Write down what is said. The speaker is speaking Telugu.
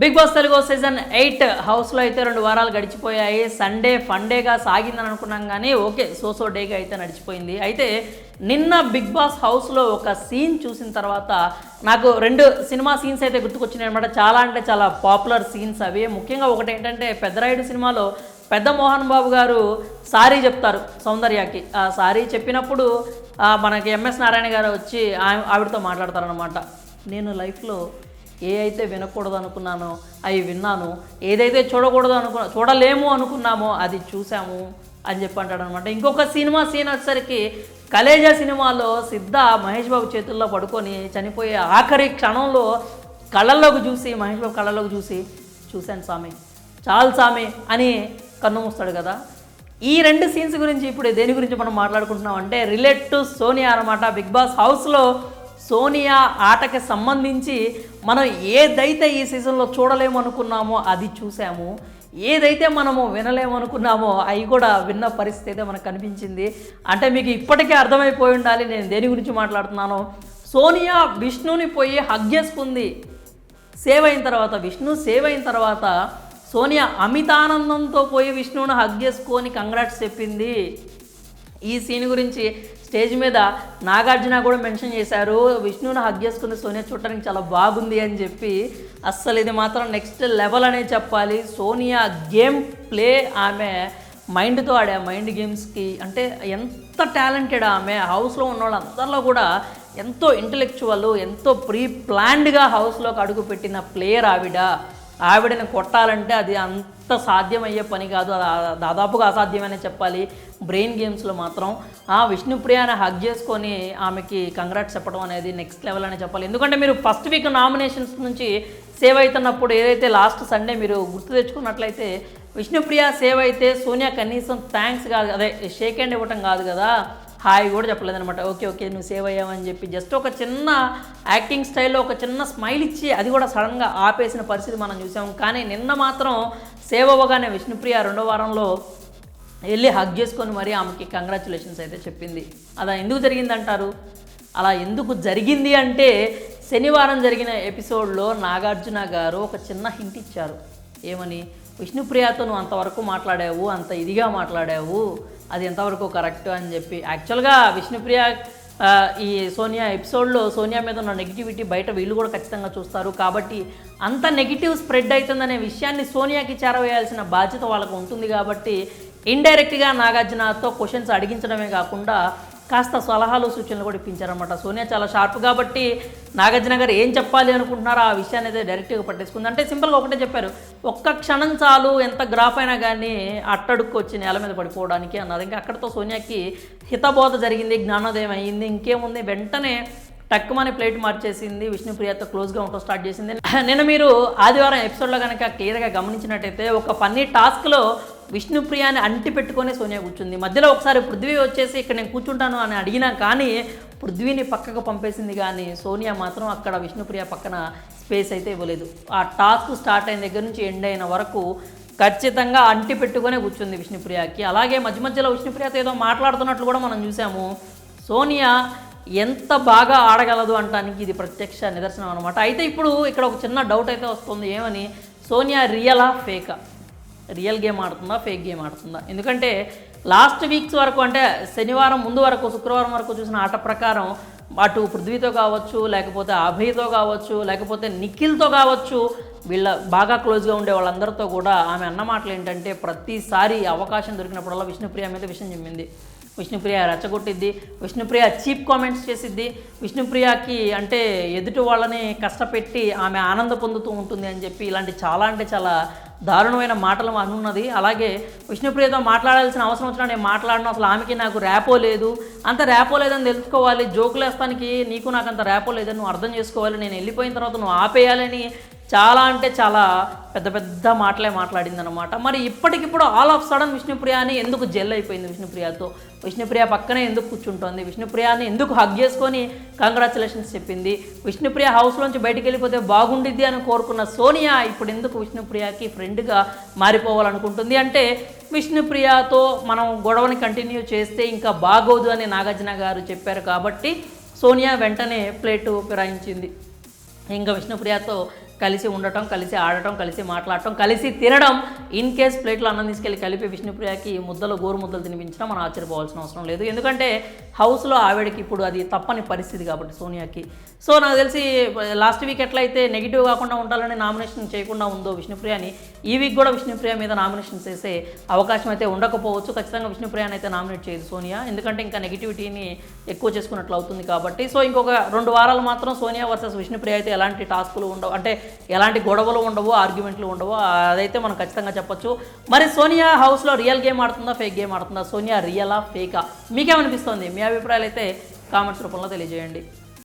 బిగ్ బాస్ తెలుగు సీజన్ 8 హౌస్లో అయితే 2 వారాలు గడిచిపోయాయి. సండే ఫండేగా సాగిందని అనుకున్నాం కానీ ఓకే సో డేగా అయితే నడిచిపోయింది. అయితే నిన్న బిగ్ బాస్ హౌస్లో ఒక సీన్ చూసిన తర్వాత నాకు 2 సినిమా సీన్స్ అయితే గుర్తుకొచ్చినాయి అనమాట. చాలా అంటే చాలా పాపులర్ సీన్స్ అవి. ముఖ్యంగా ఒకటి ఏంటంటే పెద్దరాయుడు సినిమాలో పెద్ద మోహన్ బాబు గారు సారీ చెప్తారు సౌందర్యకి. ఆ సారీ చెప్పినప్పుడు మనకి ఎంఎస్ నారాయణ గారు వచ్చి ఆవిడతో మాట్లాడతారనమాట. నేను లైఫ్లో ఏ అయితే వినకూడదు అనుకున్నానో అవి విన్నాను, ఏదైతే చూడలేము అనుకున్నామో అది చూసాము అని చెప్పి అంటాడు అనమాట. ఇంకొక సీన్ వచ్చేసరికి కలేజా సినిమాలో సిద్ధ మహేష్ బాబు చేతుల్లో పడుకొని చనిపోయే ఆఖరి క్షణంలో మహేష్ బాబు కళ్ళల్లోకి చూశాను సామి, చాలు సామి అని కన్ను మూస్తాడు కదా. ఈ 2 సీన్స్ గురించి ఇప్పుడు దేని గురించి మనం మాట్లాడుకుంటున్నాం అంటే రిలేట్ టు సోనియా అనమాట. బిగ్ బాస్ హౌస్లో సోనియా ఆటకి సంబంధించి మనం ఏదైతే ఈ సీజన్లో చూడలేము అనుకున్నామో అది చూసాము, ఏదైతే మనము వినలేము అనుకున్నామో అవి కూడా విన్న పరిస్థితి అయితే మనకు కనిపించింది. అంటే మీకు ఇప్పటికే అర్థమైపోయి ఉండాలి నేను దేని గురించి మాట్లాడుతున్నాను. సోనియా విష్ణుని పోయి హగ్ చేసుకుంది. విష్ణు సేవ్ అయిన తర్వాత సోనియా అమితానందంతో పోయి విష్ణువుని హగ్ చేసుకొని కంగ్రాట్స్ చెప్పింది. ఈ సీన్ గురించి స్టేజ్ మీద నాగార్జున కూడా మెన్షన్ చేశారు. విష్ణువుని హగ్ చేసుకుని సోనియా చూడటానికి చాలా బాగుంది అని చెప్పి. అస్సలు ఇది మాత్రం నెక్స్ట్ లెవెల్ అనే చెప్పాలి. సోనియా గేమ్ ప్లే, ఆమె మైండ్తో ఆడే మైండ్ గేమ్స్కి అంటే ఎంత టాలెంటెడ్ ఆమె. హౌస్లో ఉన్న వాళ్ళందరిలో కూడా ఎంతో ఇంటలెక్చువల్, ఎంతో ప్రీ ప్లాన్డ్గా హౌస్లోకి అడుగు పెట్టిన ప్లేయర్ ఆవిడని కొట్టాలంటే అది అంత సాధ్యమయ్యే పని కాదు, దాదాపుగా అసాధ్యమనే చెప్పాలి. బ్రెయిన్ గేమ్స్లో మాత్రం విష్ణుప్రియని హగ్ చేసుకొని ఆమెకి కంగ్రాట్స్ చెప్పడం అనేది నెక్స్ట్ లెవెల్ అని చెప్పాలి. ఎందుకంటే మీరు ఫస్ట్ వీక్ నామినేషన్స్ నుంచి సేవ్ అవుతున్నప్పుడు ఏదైతే లాస్ట్ సండే మీరు గుర్తు తెచ్చుకున్నట్లయితే విష్ణుప్రియ సేవ్ అయితే సోనియా కనీసం థ్యాంక్స్ కాదు, అదే షేక్ హ్యాండ్ ఇవ్వటం కాదు కదా, హాయ్ కూడా చెప్పలేదనమాట. ఓకే నువ్వు సేవ్ అయ్యావని చెప్పి జస్ట్ ఒక చిన్న యాక్టింగ్ స్టైల్లో ఒక చిన్న స్మైల్ ఇచ్చి అది కూడా సడన్గా ఆపేసిన పరిస్థితి మనం చూసాము. కానీ నిన్న మాత్రం సేవ్ అవ్వగానే విష్ణుప్రియ 2వ వారంలో వెళ్ళి హగ్ చేసుకొని మరీ ఆమెకి కంగ్రాచులేషన్స్ అయితే చెప్పింది. అలా ఎందుకు జరిగిందంటారు? అలా ఎందుకు జరిగింది అంటే శనివారం జరిగిన ఎపిసోడ్లో నాగార్జున గారు ఒక చిన్న హింట్ ఇచ్చారు. ఏమని? విష్ణుప్రియతో నువ్వు అంతవరకు మాట్లాడావు, అంత ఇదిగా మాట్లాడావు, అది ఎంతవరకు కరెక్ట్ అని చెప్పి. యాక్చువల్గా విష్ణుప్రియ ఈ సోనియా ఎపిసోడ్లో సోనియా మీద ఉన్న నెగిటివిటీ బయట వీళ్ళు కూడా ఖచ్చితంగా చూస్తారు. కాబట్టి అంత నెగిటివ్ స్ప్రెడ్ అవుతుందనే విషయాన్ని సోనియాకి చేరవేయాల్సిన బాధ్యత వాళ్ళకు ఉంటుంది. కాబట్టి ఇండైరెక్ట్గా నాగార్జునతో క్వశ్చన్స్ అడిగించడమే కాకుండా కాస్త సలహాలు సూచనలు కూడా ఇప్పించారనమాట. సోనియా చాలా షార్ప్ కాబట్టి నాగార్జున గారు ఏం చెప్పాలి అనుకుంటున్నారో ఆ విషయాన్ని అయితే డైరెక్ట్గా పట్టేసుకుంది. అంటే సింపుల్గా ఒకటే చెప్పారు, ఒక్క క్షణం చాలు ఎంత గ్రాఫ్ అయినా కానీ అట్టడుక్కు వచ్చి నేల మీద పడిపోవడానికి అన్నది. ఇంకా అక్కడితో సోనియాకి హితబోధ జరిగింది, జ్ఞానోదయం అయ్యింది. ఇంకేముంది, వెంటనే టక్కుమని ప్లేట్ మార్చేసింది, విష్ణుప్రియతో క్లోజ్గా ఉండటం స్టార్ట్ చేసింది. నిన్న మీరు ఆదివారం ఎపిసోడ్లో కనుక క్లియర్గా గమనించినట్టయితే ఒక ఫన్నీ టాస్క్లో విష్ణుప్రియని అంటి పెట్టుకొని సోనియా కూర్చుంది. మధ్యలో ఒకసారి పృథ్వీ వచ్చేసి ఇక్కడ నేను కూర్చుంటాను అని అడిగినా కానీ పృథ్వీని పక్కకు పంపేసింది. కానీ సోనియా మాత్రం అక్కడ విష్ణుప్రియ పక్కన స్పేస్ అయితే ఇవ్వలేదు. ఆ టాస్క్ స్టార్ట్ అయిన దగ్గర నుంచి ఎండ్ అయిన వరకు ఖచ్చితంగా అంటి పెట్టుకునే కూర్చుంది విష్ణుప్రియకి. అలాగే మధ్యలో విష్ణుప్రియతో ఏదో మాట్లాడుతున్నట్లు కూడా మనం చూసాము. సోనియా ఎంత బాగా ఆడగలదు అంటానికి ఇది ప్రత్యక్ష నిదర్శనం అనమాట. అయితే ఇప్పుడు ఇక్కడ ఒక చిన్న డౌట్ అయితే వస్తుంది. ఏమని? సోనియా రియలా ఫేకా? రియల్ గేమ్ ఆడుతుందా, ఫేక్ గేమ్ ఆడుతుందా? ఎందుకంటే లాస్ట్ వీక్స్ వరకు అంటే శనివారం ముందు వరకు, శుక్రవారం వరకు చూసిన ఆట ప్రకారం అటు పృథ్వీతో కావచ్చు, లేకపోతే అభయ్తో కావచ్చు, లేకపోతే నిఖిల్తో కావచ్చు, వీళ్ళ బాగా క్లోజ్గా ఉండే వాళ్ళందరితో కూడా ఆమె అన్న మాటలు ఏంటంటే ప్రతిసారి అవకాశం దొరికినప్పుడల్లా విష్ణుప్రియ మీద విషయం చెప్పింది. విష్ణుప్రియ రెచ్చగొట్టిద్ది, విష్ణుప్రియ చీప్ కామెంట్స్ చేసిద్ది, విష్ణుప్రియకి అంటే ఎదుటి వాళ్ళని కష్టపెట్టి ఆమె ఆనంద పొందుతూ ఉంటుంది అని చెప్పి ఇలాంటి చాలా అంటే చాలా దారుణమైన మాటలు అనున్నది. అలాగే విష్ణుప్రియతో మాట్లాడాల్సిన అవసరం వచ్చినా నేను మాట్లాడను, అసలు ఆమెకి నాకు ర్యాపో లేదు, అంత ర్యాపో లేదని తెలుసుకోవాలి, జోకులు వేస్తానికి నీకు నాకు అంత ర్యాపో లేదని నువ్వు అర్థం చేసుకోవాలి, నేను వెళ్ళిపోయిన తర్వాత నువ్వు ఆపేయాలని చాలా అంటే చాలా పెద్ద మాటలే మాట్లాడింది అనమాట. మరి ఇప్పటికిప్పుడు ఆల్ ఆఫ్ సడన్ విష్ణుప్రియని ఎందుకు జెల్ అయిపోయింది? విష్ణుప్రియ పక్కనే ఎందుకు కూర్చుంటోంది? విష్ణుప్రియని ఎందుకు హగ్ చేసుకొని కంగ్రాచులేషన్స్ చెప్పింది? విష్ణుప్రియ హౌస్లోంచి బయటికి వెళ్ళిపోతే బాగుండిద్ది అని కోరుకున్న సోనియా ఇప్పుడు ఎందుకు విష్ణుప్రియకి ఫ్రెండ్గా మారిపోవాలనుకుంటుంది? అంటే విష్ణుప్రియతో మనం గొడవని కంటిన్యూ చేస్తే ఇంకా బాగోదు అని నాగార్జున గారు చెప్పారు కాబట్టి సోనియా వెంటనే ప్లేటు ఫిరాయించింది. ఇంకా విష్ణుప్రియతో కలిసి ఉండటం, కలిసి ఆడటం, కలిసి మాట్లాడటం, కలిసి తినడం, ఇన్ కేస్ ప్లేట్లో అన్నం తీసుకెళ్ళి కలిపి విష్ణుప్రియకి ముద్దలు గోరు ముద్దలు తినిపించినా మనం ఆశ్చర్యపోవాల్సిన అవసరం లేదు. ఎందుకంటే హౌస్లో ఆవిడకి ఇప్పుడు అది తప్పని పరిస్థితి కాబట్టి సోనియాకి. సో నాకు తెలిసి లాస్ట్ వీక్ ఎట్లయితే నెగిటివ్ కాకుండా ఉండాలని నామినేషన్ చేయకుండా ఉందో విష్ణుప్రియని, ఈ వీక్ కూడా విష్ణుప్రియ మీద నామినేషన్ చేసే అవకాశం అయితే ఉండకపోవచ్చు. ఖచ్చితంగా విష్ణుప్రియని అయితే నామినేట్ చేయదు సోనియా, ఎందుకంటే ఇంకా నెగిటివిటీని ఎక్కువ చేసుకున్నట్లు అవుతుంది కాబట్టి. సో ఇంకొక 2 వారాలు మాత్రం సోనియా వర్సెస్ విష్ణుప్రియ అయితే ఎలాంటి టాస్కులు ఉండవు, అంటే ఎలాంటి గొడవలు ఉండవు, ఆర్గ్యుమెంట్లు ఉండవు, అదైతే మనం ఖచ్చితంగా చెప్పొచ్చు. మరి సోనియా హౌస్లో రియల్ గేమ్ ఆడుతుందా, ఫేక్ గేమ్ ఆడుతుందా? సోనియా రియలా, ఫేకా? మీకేమనిపిస్తుంది? మీ అభిప్రాయాలు అయితే కామెంట్స్ రూపంలో తెలియజేయండి.